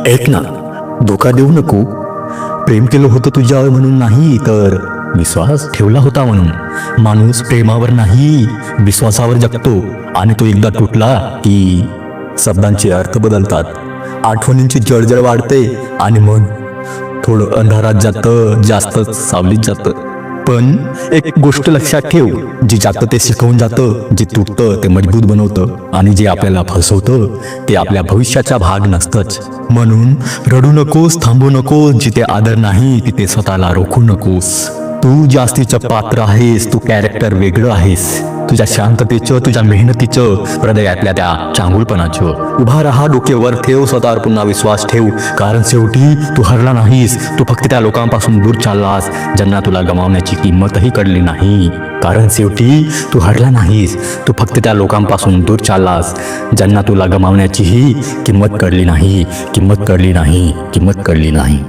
ऐक ना, धोका देऊ नको. प्रेम केलं होतं तुझ्यावर म्हणून नाही, तर विश्वास ठेवला होता म्हणून. माणूस प्रेमावर नाही विश्वासावर जगतो, आणि तो एकदा तुटला की शब्दांचे अर्थ बदलतात, आठवणींची जळजळ वाढते, आणि मग थोडं अंधारात जातं, जास्त सावलीत जातं. पण एक गोष्ट लक्षात ठेव, जे जातं ते शिकवून जातं, जे तुटतं ते मजबूत बनवतं, आणि जे आपल्याला फसवतं ते आपल्या भविष्याचा भाग नसतंच. म्हणून रडू नकोस, थांबू नकोस. जिथे आदर नाही तिथे स्वतःला रोखू नकोस. तू जास्तीचं पात्र आहेस, तू कॅरेक्टर वेगळं आहेस. तुझ्या शांततेचं, तुझ्या मेहनतीचं, हृदयातल्या त्या चांगुलपणाचं. उभा राहा, डोके वर ठेव, स्वतःवर पुन्हा विश्वास ठेव. कारण शेवटी तू हरला नाहीस, तू फक्त त्या लोकांपासून दूर चाललास ज्यांना तुला गमावण्याची किंमतही कळली नाही. कारण शेवटी तू हरला नाहीस, तू फक्त त्या लोकांपासून दूर चाललास ज्यांना तुला गमावण्याचीही किंमत कळली नाही.